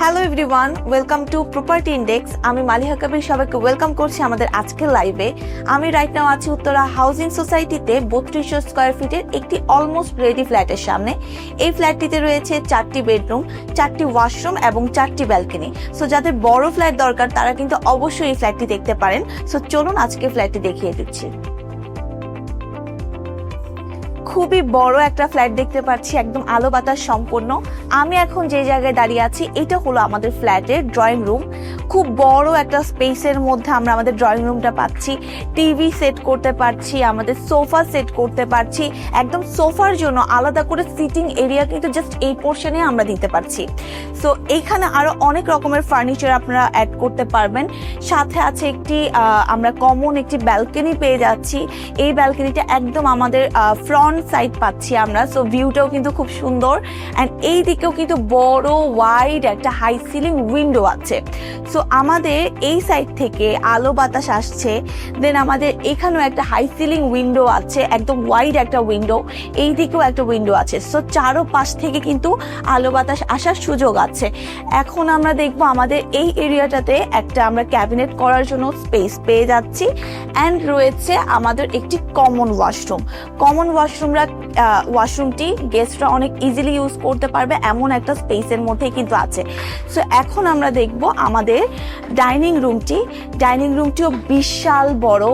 Hello everyone, welcome to property index. আমি মালিহা কবির, সবাইকে welcome করছি আমাদের আজকের লাইভে। আমি রাইট নাও আছি উত্তরা হাউজিং সোসাইটিতে 3200 স্কোয়ার ফিটের একটি অলমোস্ট রেডি ফ্ল্যাটের সামনে। এই ফ্ল্যাটটিতে রয়েছে 4টি বেডরুম, 4টি ওয়াশরুম এবং 4টি ব্যালকনি। সো যাদের বড় ফ্ল্যাট দরকার তারা কিন্তু অবশ্যই এই ফ্ল্যাটটি দেখতে পারেন। সো চলুন আজকে ফ্ল্যাটটি দেখিয়ে দিচ্ছি। খুবই বড় একটা ফ্ল্যাট দেখতে পাচ্ছি, একদম আলো বাতাস সম্পন্ন। আমি এখন যে জায়গায় দাঁড়িয়ে আছি এটা হলো আমাদের ফ্ল্যাটের ড্রয়িং রুম। খুব বড় একটা স্পেসের মধ্যে আমরা আমাদের ড্রয়িং রুমটা পাচ্ছি। টিভি সেট করতে পারছি, আমাদের সোফা সেট করতে পারছি। একদম সোফার জন্য আলাদা করে সিটিং এরিয়া কিন্তু জাস্ট এই পোর্শনে আমরা দিতে পারছি। সো এইখানে আরো অনেক রকমের ফার্নিচার আপনারা অ্যাড করতে পারবেন। সাথে আছে একটি আমরা কমন একটি ব্যালকনি পেয়ে যাচ্ছি। এই ব্যালকনিটা একদম আমাদের ফ্রন্ট সাইড পাচ্ছি আমরা। সো ভিউটাও কিন্তু খুব সুন্দর। অ্যান্ড এই দিকেও কিন্তু বড় ওয়াইড একটা হাই সিলিং উইন্ডো আছে। সো আমাদের এই সাইড থেকে আলো বাতাস আসছে। দেন আমাদের এখানেও একটা হাই সিলিং উইন্ডো আছে, একদম ওয়াইড একটা উইন্ডো। এই দিকেও একটা উইন্ডো আছে। সো চারো পাশ থেকে কিন্তু আলো বাতাস আসার সুযোগ আছে। এখন আমরা দেখবো আমাদের এই এরিয়াটাতে একটা আমরা ক্যাবিনেট করার জন্য স্পেস পেয়ে যাচ্ছি। অ্যান্ড রয়েছে আমাদের একটি কমন ওয়াশরুম। কমন ওয়াশরুমটি গেস্টরা অনেক ইজিলি ইউজ করতে পারবে এমন একটা স্পেসের মধ্যেই কিন্তু আছে। সো এখন আমরা দেখব আমাদের ডাইনিং রুমটিও বিশাল বড়।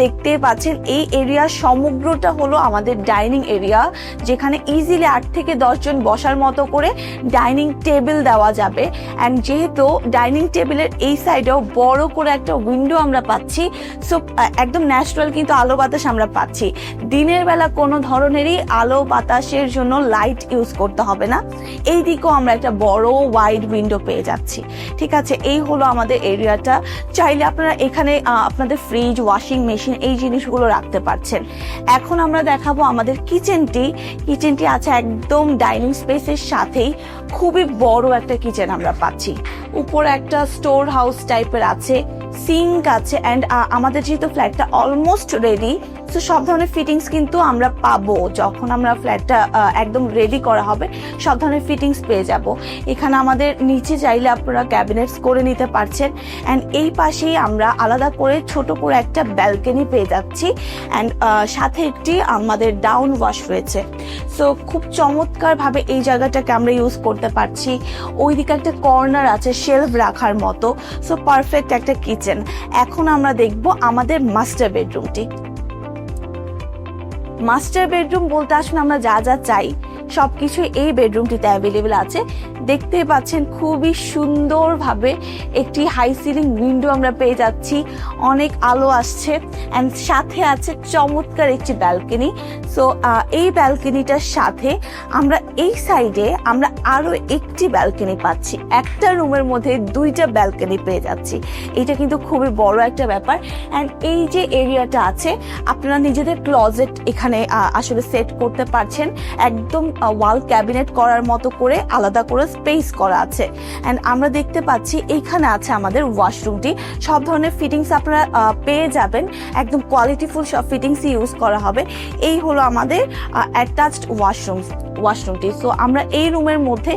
দেখতে পাচ্ছেন এই এরিয়া সমগ্রটা হলো আমাদের ডাইনিং এরিয়া, যেখানে ইজিলি 8 থেকে 10 জন বসার মতো করে ডাইনিং টেবিল দেওয়া যাবে। অ্যান্ড যেহেতু ডাইনিং টেবিলের এই সাইডেও বড় করে একটা উইন্ডো আমরা পাচ্ছি, সো একদম ন্যাচারাল কিন্তু আলো বাতাস আমরা পাচ্ছি। দিনের বেলা কোনো ধরনেরই আলো বাতাসের জন্য লাইট ইউজ করতে হবে না। এই দিকেও আমরা একটা বড় ওয়াইড উইন্ডো পেয়ে যাচ্ছি। ঠিক আছে, এই হলো আমাদের এরিয়াটা। চাইলে আপনারা এখানে আপনাদের ফ্রিজ, ওয়াশিং মেশিন এই জিনিসগুলো রাখতে পারছেন। এখন আমরা দেখাবো আমাদের কিচেনটি আছে একদম ডাইনিং স্পেসের সাথেই। খুবই বড় একটা কিচেন আমরা পাচ্ছি। উপরে একটা স্টোর হাউস টাইপের আছে, সিঙ্ক আছে। অ্যান্ড আমাদের যেহেতু ফ্ল্যাটটা অলমোস্ট রেডি, তো সব ধরনের ফিটিংস কিন্তু আমরা পাবো। যখন আমরা ফ্ল্যাটটা একদম রেডি করা হবে সব ধরনের ফিটিংস পেয়ে যাব। এখানে আমাদের নিচে চাইলে আপনারা ক্যাবিনেটস করে নিতে পারছেন। অ্যান্ড এই পাশেই আমরা আলাদা করে ছোট করে একটা ব্যালকনি পেয়ে যাচ্ছি। অ্যান্ড সাথে একটি আমাদের ডাউন ওয়াশ রয়েছে। সো খুব চমৎকারভাবে এই জায়গাটাকে আমরা ইউজ করতে পারছি। ওইদিকে একটা কর্নার আছে শেলফ রাখার মতো। সো পারফেক্ট একটা কিচেন। এখন আমরা দেখব আমাদের মাস্টার বেডরুম বলতে আসলে আমরা যা যা চাই সবকিছু এই বেডরুমটিতে অ্যাভেলেবেল আছে। দেখতে পাচ্ছেন খুবই সুন্দরভাবে একটি হাই সিলিং উইন্ডো আমরা পেয়ে যাচ্ছি। অনেক আলো আসছে। অ্যান্ড সাথে আছে চমৎকার একটি ব্যালকনি। সো এই ব্যালকনিটার সাথে আমরা এই সাইডে আমরা আরো একটি ব্যালকনি পাচ্ছি। একটা রুমের মধ্যে 2টা ব্যালকনি পেয়ে যাচ্ছি। এটা কিন্তু খুবই বড় একটা ব্যাপার। অ্যান্ড এই যে এরিয়াটা আছে আপনারা নিজেদের ক্লজেট এখানে আসলে সেট করতে পারছেন। একদম ওয়াল ক্যাবিনেট করার মতো করে আলাদা করে স্পেস করা আছে। অ্যান্ড আমরা দেখতে পাচ্ছি এইখানে আছে আমাদের ওয়াশরুমটি। সব ধরনের ফিটিংস আপনারা পেয়ে যাবেন। একদম কোয়ালিটিফুল সব ফিটিংস ইউজ করা হবে। এই হলো আমাদের অ্যাটাচড ওয়াশরুমটি। সো আমরা এই রুমের মধ্যে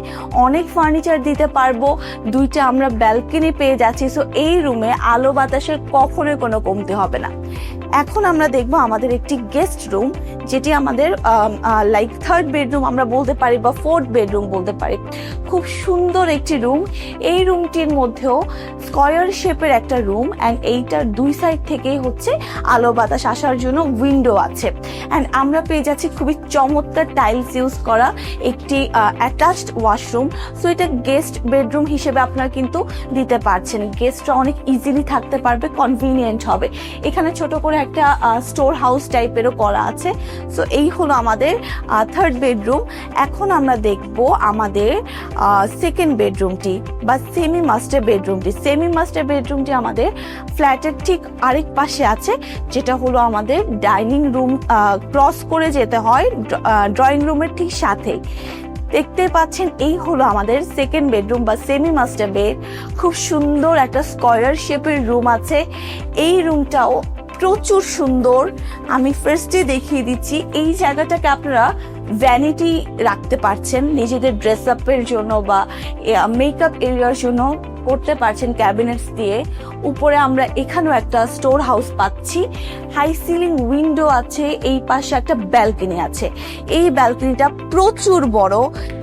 অনেক ফার্নিচার দিতে পারবো। 2টা আমরা ব্যালকনি পেয়ে যাচ্ছি। সো এই রুমে আলো বাতাসের কখনোই কোনো কমতি হবে না। এখন আমরা দেখবো আমাদের একটি গেস্ট রুম, যেটি আমাদের লাইক 3rd বেডরুম আমরা বলতে পারি বা 4th বেডরুম বলতে পারি। খুব সুন্দর একটি রুম। এই রুমটির মধ্যেও স্কয়ার শেপের একটা রুম। অ্যান্ড এইটার 2 সাইড থেকেই হচ্ছে আলো বাতাস আসার জন্য উইন্ডো আছে। অ্যান্ড আমরা পেয়ে যাচ্ছি খুবই চমৎকার টাইলস ইউজ করা একটি অ্যাটাচড ওয়াশরুম। সো এটা গেস্ট বেডরুম হিসেবে আপনারা কিন্তু দিতে পারছেন। গেস্টরা অনেক ইজিলি থাকতে পারবে, কনভিনিয়েন্ট হবে। এখানে ছোট করে একটা স্টোর হাউস টাইপেরও করা আছে। সো এই হলো আমাদের 3rd বেডরুম। এখন আমরা দেখব আমাদের 2nd বেডরুমটি বা সেমি মাস্টার বেডরুমটি আমাদের ফ্ল্যাটের ঠিক আরেক পাশে আছে, যেটা হলো আমাদের ডাইনিং রুম ক্রস করে যেতে হয় ড্রয়িং রুমের ঠিক সাথেই। দেখতে পাচ্ছেন এই হলো আমাদের 2nd বেডরুম বা সেমি মাস্টার বেড। খুব সুন্দর একটা স্কয়ার শেপের রুম আছে। এই রুমটাও প্রচুর সুন্দর। আমি ফার্স্টে দেখিয়ে দিচ্ছি। এই জায়গাটাকে আপনারা ভ্যানিটি রাখতে পারছেন নিজেদের ড্রেস আপের জন্য বা মেকআপ এরিয়ার জন্য করতে পারছেন ক্যাবিনেটস দিয়ে। উপরে আমরা এখানেও একটা স্টোর হাউস পাচ্ছি, হাই সিলিং উইন্ডো আছে, এই পাশে একটা ব্যালকনি আছে। এই ব্যালকনিটা প্রচুর বড়,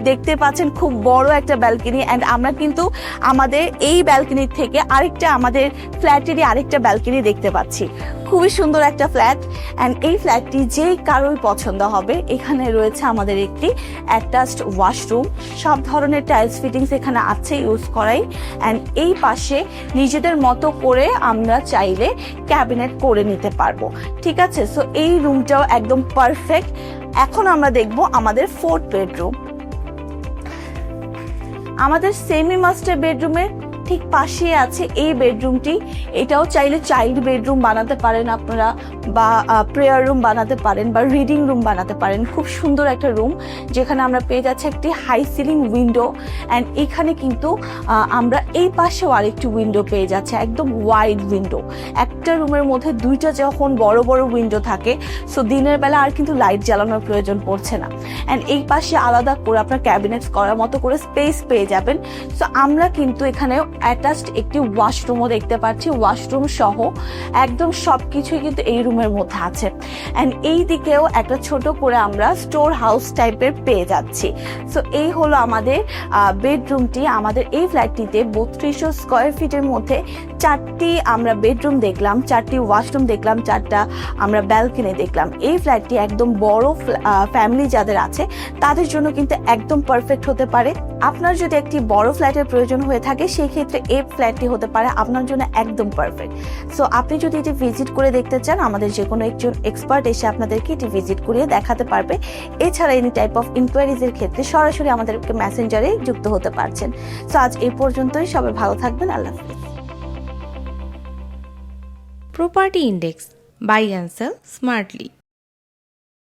দেখতে পাচ্ছেন খুব বড় একটা ব্যালকনি। অ্যান্ড আমরা কিন্তু আমাদের এই ব্যালকনির থেকে আরেকটা আমাদের ফ্ল্যাটেরই আরেকটা ব্যালকনি দেখতে পাচ্ছি। খুবই সুন্দর একটা ফ্ল্যাট, অ্যান্ড এই ফ্ল্যাটটি যে কারোই পছন্দ হবে। এখানে রয়েছে আমাদের একটি অ্যাটাচড ওয়াশরুম, সব ধরনের টাইলস ফিটিংস এখানে আছে ইউজ করাই। অ্যান্ড এই পাশে নিজেদের মতো করে আমরা চাইলে ক্যাবিনেট করে নিতে পারবো, ঠিক আছে। সো এই রুমটাও একদম পারফেক্ট। এখন আমরা দেখবো আমাদের 4th বেডরুম। আমাদের সেমি মাস্টার বেডরুমের ঠিক পাশে আছে এই বেডরুমটি। এটাও চাইলে চাইল্ড বেডরুম বানাতে পারেন আপনারা, বা প্রেয়ার রুম বানাতে পারেন, বা রিডিং রুম বানাতে পারেন। খুব সুন্দর একটা রুম, যেখানে আমরা পেয়ে যাচ্ছি একটি হাই সিলিং উইন্ডো। অ্যান্ড এখানে কিন্তু আমরা এই পাশেও আরেকটি উইন্ডো পেয়ে যাচ্ছে, একদম ওয়াইড উইন্ডো। একটা রুমের মধ্যে দুইটা যখন বড় বড় উইন্ডো থাকে, সো দিনের বেলা আর কিন্তু লাইট জ্বালানোর প্রয়োজন পড়ছে না। অ্যান্ড এই পাশে আলাদা করে আপনার ক্যাবিনেটস করার মতো করে স্পেস পেয়ে যাবেন। সো আমরা কিন্তু এখানে অ্যাটাচড একটি ওয়াশরুমও দেখতে পাচ্ছি, ওয়াশরুম সহ একদম সবকিছুই কিন্তু এই রুমের মধ্যে আছে। অ্যান্ড এই দিকেও একটা ছোট করে আমরা স্টোর হাউস টাইপের পেয়ে যাচ্ছি। সো এই হলো আমাদের বেডরুমটি। আমাদের এই ফ্ল্যাটটিতে 3200 স্কোয়ার ফিটের মধ্যে 4টি আমরা বেডরুম দেখলাম, 4টি ওয়াশরুম দেখলাম, 4টা আমরা ব্যালকনি দেখলাম। এই ফ্ল্যাটটি একদম বড় ফ্যামিলি যাদের আছে তাদের জন্য কিন্তু একদম পারফেক্ট হতে পারে। আপনার যদি একটি বড় ফ্ল্যাটের প্রয়োজন হয়ে থাকে, সেই ক্ষেত্রে এই ফ্ল্যাটটি হতে পারে আপনার জন্য একদম পারফেক্ট। সো আপনি যদি এটি ভিজিট করে দেখতে চান, আমাদের যে কোনো একজন এক্সপার্ট এসে আপনাদেরকে এটি ভিজিট করিয়ে দেখাতে পারবে। এছাড়া এনি টাইপ অফ ইনকোয়ারিজের ক্ষেত্রে সরাসরি আমাদেরকে মেসেঞ্জারে যুক্ত হতে পারছেন। সো আজ এই পর্যন্তই, সবাই ভালো থাকবেন, আল্লাহ হাফেজ। Property Index, buy and sell smartly.